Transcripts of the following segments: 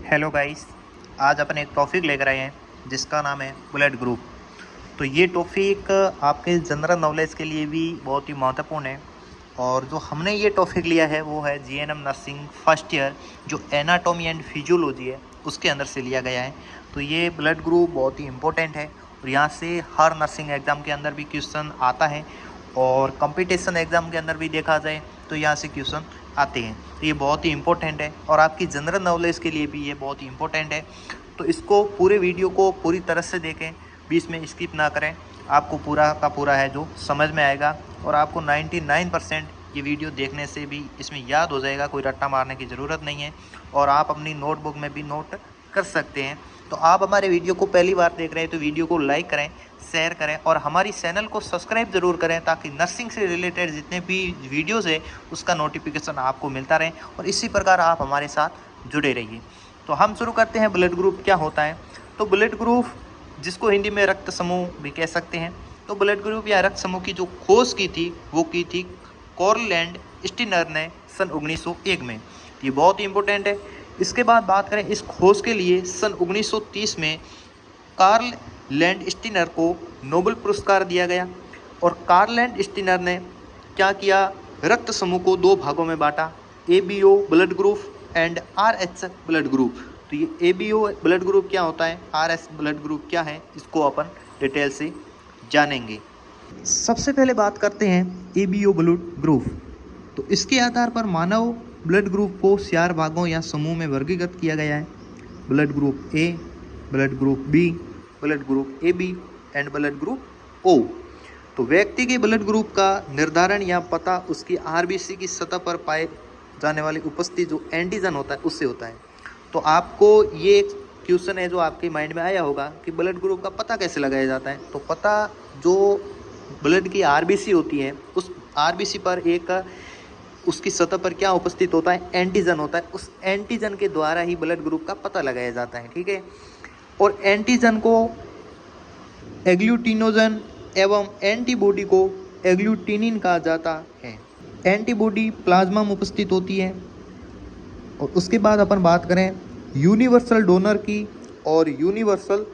Hello guys, आज अपन एक topic लेकर आए हैं जिसका नाम है ब्लड ग्रुप। तो ये टॉपिक आपके जनरल नॉलेज के लिए भी बहुत ही महत्वपूर्ण है। और जो हमने ये टॉपिक लिया है वो है जीएनएम नर्सिंग फर्स्ट ईयर, जो एनाटॉमी एंड फिजियोलॉजी है उसके अंदर से लिया गया है। तो ये ब्लड ग्रुप बहुत ही इम्पोर्टेंट है और यहाँ से हर नर्सिंग एग्ज़ाम के अंदर भी क्वेश्चन आता है और कंपटीशन एग्ज़ाम के अंदर भी देखा जाए तो यहाँ से क्वेश्चन आते हैं। तो ये बहुत ही इम्पोर्टेंट है और आपकी जनरल नॉलेज के लिए भी ये बहुत ही इम्पोर्टेंट है। तो इसको पूरे वीडियो को पूरी तरह से देखें, बीच में स्किप ना करें, आपको पूरा का पूरा है जो समझ में आएगा और आपको 99% ये वीडियो देखने से भी इसमें याद हो जाएगा, कोई रट्टा मारने की ज़रूरत नहीं है और आप अपनी नोटबुक में भी नोट कर सकते हैं। तो आप हमारे वीडियो को पहली बार देख रहे हैं तो वीडियो को लाइक करें, शेयर करें और हमारी चैनल को सब्सक्राइब ज़रूर करें ताकि नर्सिंग से रिलेटेड जितने भी वीडियोज़ है उसका नोटिफिकेशन आपको मिलता रहे और इसी प्रकार आप हमारे साथ जुड़े रहिए। तो हम शुरू करते हैं, ब्लड ग्रुप क्या होता है। तो ब्लड ग्रुप, जिसको हिंदी में रक्त समूह भी कह सकते हैं, तो ब्लड ग्रुप या रक्त समूह की जो खोज की थी वो की थी कार्ल लैंड स्टीनर ने सन 1901 में। ये बहुत ही इंपॉर्टेंट है। इसके बाद बात करें इस खोज के लिए सन 1930 में कार्ल लैंड स्टीनर को नोबेल पुरस्कार दिया गया। और कार्ल लैंड स्टीनर ने क्या किया, रक्त समूह को दो भागों में बांटा, ABO blood group and RH blood group. तो ये एबीओ ब्लड ग्रुप क्या होता है, आरएच ब्लड ग्रुप क्या है, इसको अपन डिटेल से जानेंगे। सबसे पहले बात करते हैं एबीओ ब्लड ग्रुप। तो इसके आधार पर मानव ब्लड ग्रुप को 4 भागों या समूह में वर्गीकृत किया गया है। Blood group A, blood group B, blood group A B and blood group O. तो व्यक्ति के ब्लड ग्रुप का निर्धारण या पता उसकी आरबीसी की सतह पर पाए जाने वाली उपस्थिति जो एंटीजन होता है उससे होता है। तो आपको ये क्वेश्चन है जो आपके माइंड में आया होगा कि ब्लड ग्रुप का पता कैसे लगाया जाता है। तो पता जो ब्लड की आरबीसी होती है उस आरबीसी पर एक उसकी सतह पर क्या उपस्थित होता है, एंटीजन होता है। उस एंटीजन के द्वारा ही ब्लड ग्रुप का पता लगाया जाता है, ठीक है। और एंटीजन को एग्लूटिनोजन एवं एंटीबॉडी को एग्लूटिनिन कहा जाता है। एंटीबॉडी प्लाज्मा में उपस्थित होती है। और उसके बाद अपन बात करें यूनिवर्सल डोनर की और यूनिवर्सल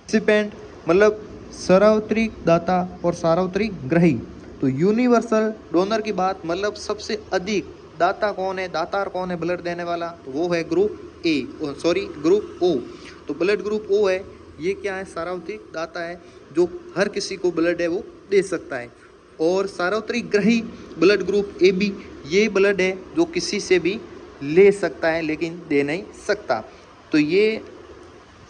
रिसिपेंट, मतलब सार्वत्रिक दाता और सार्वत्रिक ग्रही। तो यूनिवर्सल डोनर की बात मतलब सबसे अधिक दाता कौन है, दातार कौन है ब्लड देने वाला, तो वो है ग्रुप ए, ग्रुप ओ। तो ब्लड ग्रुप ओ है, ये क्या है, सार्वत्रिक दाता है जो हर किसी को ब्लड है वो दे सकता है। और सार्वत्रिक ग्रही ब्लड ग्रुप ए बी, ये ब्लड है जो किसी से भी ले सकता है लेकिन दे नहीं सकता। तो ये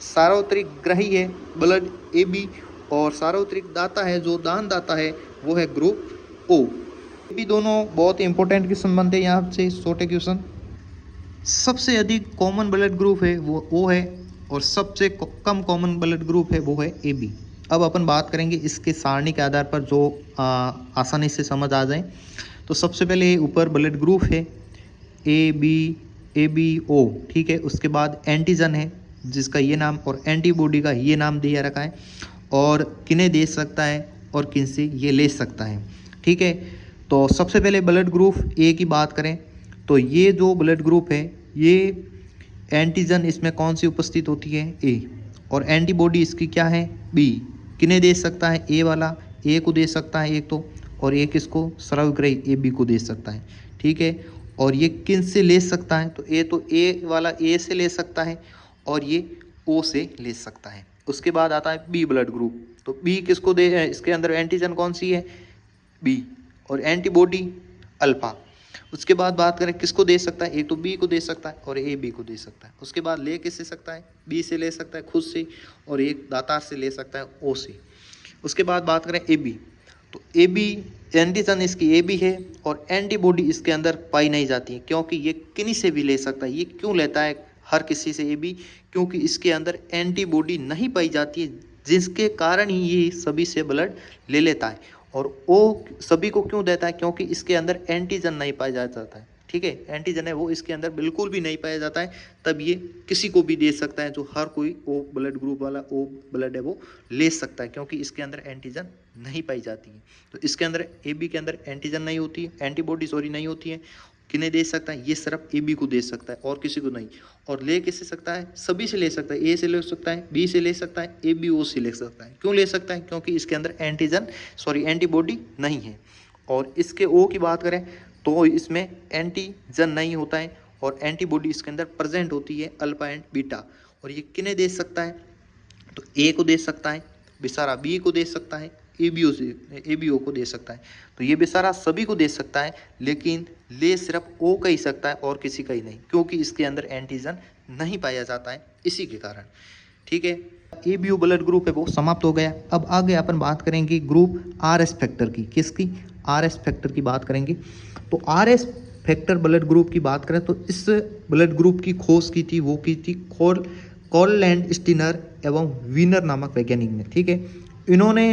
सार्वत्रिक ग्रही है ब्लड ए बी और सार्वत्रिक दाता है जो दान दाता है वो है ग्रुप ओ। ये भी दोनों बहुत ही इंपॉर्टेंट क्वेश्चन बनते हैं यहाँ से, छोटे क्वेश्चन। सबसे अधिक कॉमन ब्लड ग्रुप है वो ओ है और सबसे कम कॉमन ब्लड ग्रुप है वो है ए बी। अब अपन बात करेंगे इसके सारणी के आधार पर जो आसानी से समझ आ जाए। तो सबसे पहले ऊपर ब्लड ग्रुप है ए बी ओ, ठीक है। उसके बाद एंटीजन है जिसका ये नाम और एंटीबॉडी का ये नाम दिया रखा है और किन्हें दे सकता है और किन से ये ले सकता है, ठीक है। तो सबसे पहले ब्लड ग्रुप ए की बात करें तो ये जो ब्लड ग्रुप है ये एंटीजन इसमें कौन सी उपस्थित होती है, ए, और एंटीबॉडी इसकी क्या है, बी। किन्हें दे सकता है, ए वाला ए को दे सकता है एक तो, और एक इसको सर्वग्राही ए बी को दे सकता है, ठीक है। और ये किन से ले सकता है, तो ए वाला ए से ले सकता है और ये ओ से ले सकता है। उसके बाद आता है बी ब्लड ग्रुप। तो बी किसको दे, इसके अंदर एंटीजन कौन सी है, बी, और एंटीबॉडी अल्फा। उसके बाद बात करें किसको दे सकता है, एक तो बी को दे सकता है और ए बी को दे सकता है। उसके बाद ले किससे सकता है, बी से ले सकता है खुद से, और एक दातार से ले सकता है ओ से। उसके बाद बात करें ए बी, तो ए बी एंटीजन इसकी ए बी है और एंटीबॉडी इसके अंदर पाई नहीं जाती है क्योंकि ये किन्हीं से भी ले सकता है। ये क्यों लेता है हर किसी से ए बी, क्योंकि इसके अंदर एंटीबॉडी नहीं पाई जाती है जिसके कारण ही ये सभी से ब्लड ले लेता है। और ओ सभी को क्यों देता है, क्योंकि इसके अंदर एंटीजन नहीं पाया जाता है, ठीक है। एंटीजन है वो इसके अंदर बिल्कुल भी नहीं पाया जाता है, तब ये किसी को भी दे सकता है। जो हर कोई ओ ब्लड ग्रुप वाला ओ ब्लड है वो ले सकता है क्योंकि इसके अंदर एंटीजन नहीं पाई जाती है। तो इसके अंदर ए बी के अंदर एंटीजन नहीं होती है, एंटीबॉडी सॉरी नहीं होती है, किन्हें दे सकता है? ये सिर्फ AB को दे सकता है और किसी को नहीं। और ले किससे सकता है? सभी से ले सकता है, A से ले सकता है, B से ले सकता है, ABO से ले सकता है। क्यों ले सकता है? क्योंकि इसके अंदर एंटीबॉडी नहीं है। और इसके O की बात करें तो इसमें एंटीजन नहीं होता है और एंटीबॉडी इसके अंदर प्रेजेंट होती है अल्फा एंड बीटा। और ये किन्हें दे सकता है? तो A को दे सकता है, बेचारा B को दे सकता है, ABO को दे सकता है। तो ये बेचारा सभी को दे सकता है, लेकिन ले सिर्फ O का ही सकता है और किसी का ही नहीं, क्योंकि इसके अंदर एंटीजन नहीं पाया जाता है इसी के कारण। ठीक है, ABO ब्लड ग्रुप है वो समाप्त हो गया। अब आगे अपन बात करेंगे ग्रुप RS फैक्टर की। किसकी? RS फैक्टर की बात करेंगे। तो RS फैक्टर ब्लड ग्रुप की बात करें तो इस ब्लड ग्रुप की खोज की थी, वो की थी कॉललैंड स्टीनर एवं वीनर नामक वैज्ञानिक ने। ठीक है, इन्होंने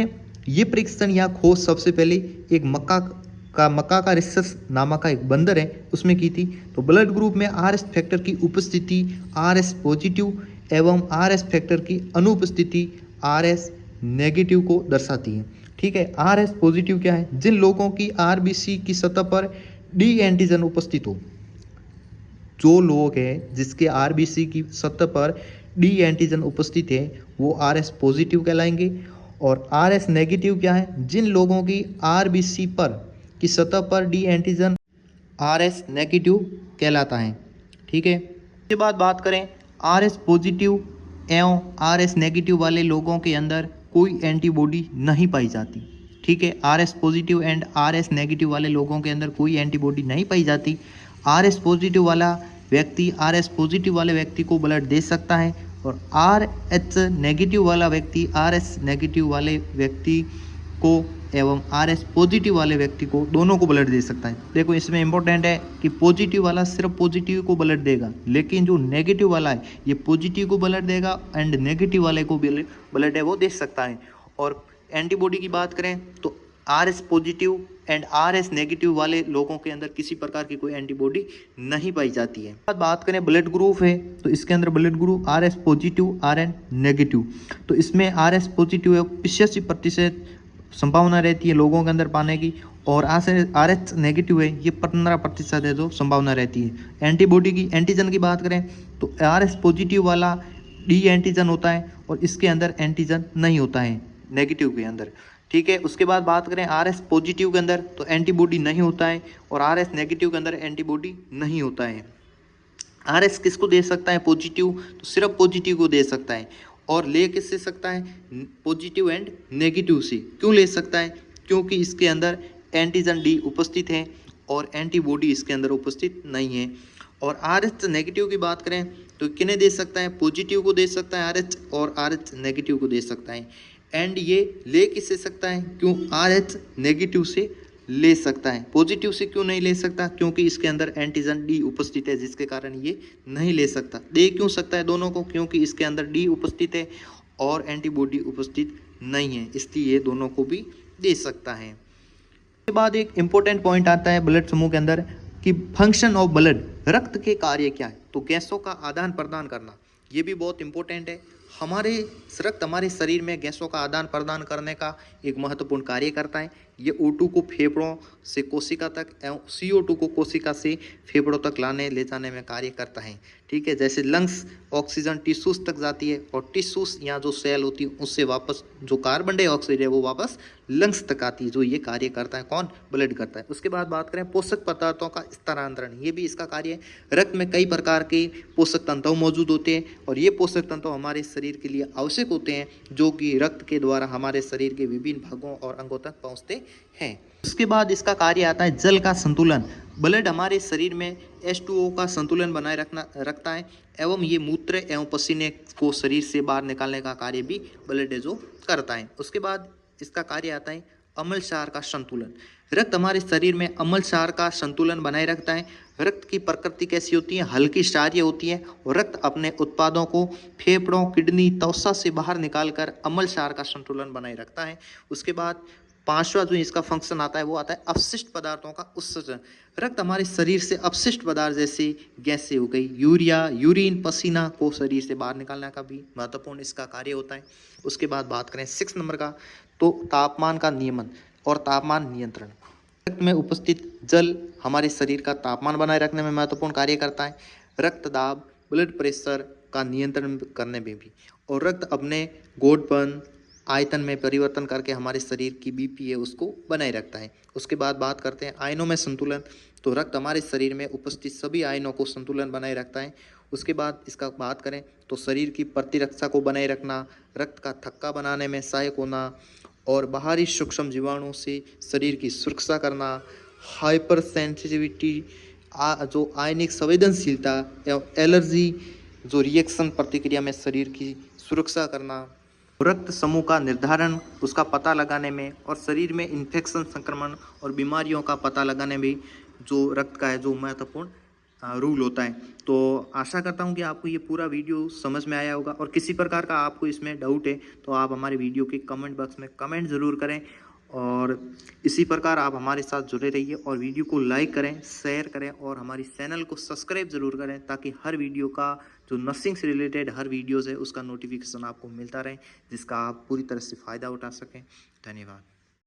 ये परीक्षण या खोज सबसे पहले एक मक्का का रिसर्च नामक का एक बंदर है उसमें की थी। तो ब्लड ग्रुप में RS फैक्टर की उपस्थिति RS पॉजिटिव एवं RS फैक्टर की अनुपस्थिति RS नेगेटिव को दर्शाती है। ठीक है, RS पॉजिटिव क्या है? जिन लोगों की RBC की सतह पर डी एंटीजन उपस्थित हो। जो लोग हैं जिसके RBC की सतह पर डी एंटीजन उपस्थित है वो RS पॉजिटिव कहलाएंगे। और RS नेगेटिव क्या है? जिन लोगों की RBC पर की सतह पर डी एंटीजन RS नेगेटिव कहलाता है। ठीक है, इसके बाद बात करें RS पॉजिटिव एवं RS नेगेटिव वाले लोगों के अंदर कोई एंटीबॉडी नहीं पाई जाती। ठीक है, RS positive and RS negative वाले लोगों के अंदर कोई एंटीबॉडी नहीं पाई जाती। RS पॉजिटिव वाला व्यक्ति RS पॉजिटिव वाले व्यक्ति को ब्लड दे सकता है और RH नेगेटिव वाला व्यक्ति RS नेगेटिव वाले व्यक्ति को एवं RS पॉजिटिव वाले व्यक्ति को, दोनों को ब्लड दे सकता है। देखो इसमें इंपॉर्टेंट है कि पॉजिटिव वाला सिर्फ पॉजिटिव को ब्लड देगा, लेकिन जो नेगेटिव वाला है ये पॉजिटिव को ब्लड देगा एंड नेगेटिव वाले को ब्लड है वो दे सकता है। और एंटीबॉडी की बात करें तो RS positive and RS negative वाले लोगों के अंदर किसी प्रकार की कोई एंटीबॉडी नहीं पाई जाती है। बात करें ब्लड ग्रुप है तो इसके अंदर blood group RS positive RN negative. तो इसमें RS पॉजिटिव 85% संभावना रहती है लोगों के अंदर पाने की और RH नेगेटिव है ये 15% है जो संभावना रहती है। एंटीबॉडी की एंटीजन की बात करें तो RS पॉजिटिव वाला डी एंटीजन होता है और इसके अंदर एंटीजन नहीं होता है नेगेटिव के अंदर। ठीक है, उसके बाद बात करें RS पॉजिटिव के अंदर तो एंटीबॉडी नहीं होता है और RS नेगेटिव के अंदर एंटीबॉडी नहीं होता है। RS किसको दे सकता है? पॉजिटिव, तो सिर्फ पॉजिटिव को दे सकता है। और ले किससे सकता है? पॉजिटिव एंड नेगेटिव से। क्यों ले सकता है? क्योंकि इसके अंदर एंटीजन डी उपस्थित है और एंटीबॉडी इसके अंदर उपस्थित नहीं है। और RH नेगेटिव की बात करें तो किन्हें दे सकता है? पॉजिटिव को दे सकता है RH और RH नेगेटिव को दे सकता है। एंड ये ले किससे सकता है? क्यों? RH नेगेटिव से ले सकता है। पॉजिटिव से क्यों नहीं ले सकता? क्योंकि इसके अंदर एंटीजन डी उपस्थित है जिसके कारण ये नहीं ले सकता। दे क्यों सकता है दोनों को? क्योंकि इसके अंदर डी उपस्थित है और एंटीबॉडी उपस्थित नहीं है, इसलिए ये दोनों को भी दे सकता है। उसके बाद एक इंपॉर्टेंट पॉइंट आता है ब्लड समूह के अंदर कि फंक्शन ऑफ ब्लड, रक्त के कार्य क्या है? तो गैसों का आदान प्रदान करना, ये भी बहुत इंपॉर्टेंट है। रक्त हमारे शरीर में गैसों का आदान प्रदान करने का एक महत्वपूर्ण कार्य करता है। ये O2 को फेफड़ों से कोशिका तक एवं CO2 को कोशिका से फेफड़ों तक ले जाने में कार्य करता है। ठीक है, जैसे लंग्स ऑक्सीजन टिश्यूज तक जाती है और टिश्यूज या जो सेल होती है उससे वापस जो कार्बन डाइऑक्साइड है वो वापस लंग्स तक आती है। जो ये कार्य करता है कौन? ब्लड करता है। उसके बाद बात करें पोषक पदार्थों का स्थानांतरण, ये भी इसका कार्य है। रक्त में कई प्रकार के पोषक तंतु मौजूद होते हैं और ये पोषक तंतु हमारे शरीर के लिए आवश्यक होते हैं जो कि रक्त के द्वारा हमारे शरीर के विभिन्न भागों और अंगों तक पहुँचते हैं। उसके बाद इसका कार्य आता है जल का संतुलन। ब्लड हमारे शरीर में H2O का संतुलन बनाए रखता है एवं ये मूत्र एवं पसीने को शरीर से बाहर निकालने का कार्य भी ब्लड जो करता है। उसके बाद इसका कार्य आता है अम्ल क्षार का संतुलन। रक्त हमारे शरीर में अम्ल क्षार का संतुलन बनाए रखता है। रक्त की प्रकृति कैसी होती है? हल्की क्षारीय होती है और रक्त अपने उत्पादों को फेफड़ों, किडनी, त्वचा से बाहर निकालकर अम्ल क्षार का संतुलन बनाए रखता है। उसके बाद पांचवा जो इसका फंक्शन आता है वो आता है अपशिष्ट पदार्थों का उत्सर्जन। रक्त हमारे शरीर से अपशिष्ट पदार्थ जैसे गैसें हो गई, यूरिया, यूरिन, पसीना को शरीर से बाहर निकालने का भी महत्वपूर्ण इसका कार्य होता है। उसके बाद बात करें 6 नंबर का तो तापमान का नियमन और तापमान नियंत्रण। रक्त में उपस्थित जल हमारे शरीर का तापमान बनाए रखने में महत्वपूर्ण कार्य करता है, रक्तदाब, ब्लड प्रेशर का नियंत्रण करने में भी, और रक्त अपने गोडपन, आयतन में परिवर्तन करके हमारे शरीर की बीपी है उसको बनाए रखता है। उसके बाद बात करते हैं आयनों में संतुलन। तो रक्त हमारे शरीर में उपस्थित सभी आयनों को संतुलन बनाए रखता है। उसके बाद इसका बात करें तो शरीर की प्रतिरक्षा को बनाए रखना, रक्त का थक्का बनाने में सहायक होना, और बाहरी सूक्ष्म जीवाणुओं से शरीर की सुरक्षा करना, हाइपर सेंसिटिविटी, जो आयनिक संवेदनशीलता एवं एलर्जी, जो रिएक्शन प्रतिक्रिया में शरीर की सुरक्षा करना, रक्त समूह का निर्धारण, उसका पता लगाने में, और शरीर में इन्फेक्शन, संक्रमण और बीमारियों का पता लगाने में जो रक्त का है जो महत्वपूर्ण रूल होता है। तो आशा करता हूँ कि आपको ये पूरा वीडियो समझ में आया होगा, और किसी प्रकार का आपको इसमें डाउट है तो आप हमारे वीडियो के कमेंट बॉक्स में कमेंट ज़रूर करें, और इसी प्रकार आप हमारे साथ जुड़े रहिए और वीडियो को लाइक करें, शेयर करें, और हमारी चैनल को सब्सक्राइब ज़रूर करें, ताकि हर वीडियो का जो नर्सिंग से रिलेटेड हर वीडियोज़ है उसका नोटिफिकेशन आपको मिलता रहे, जिसका आप पूरी तरह से फ़ायदा उठा सकें। धन्यवाद।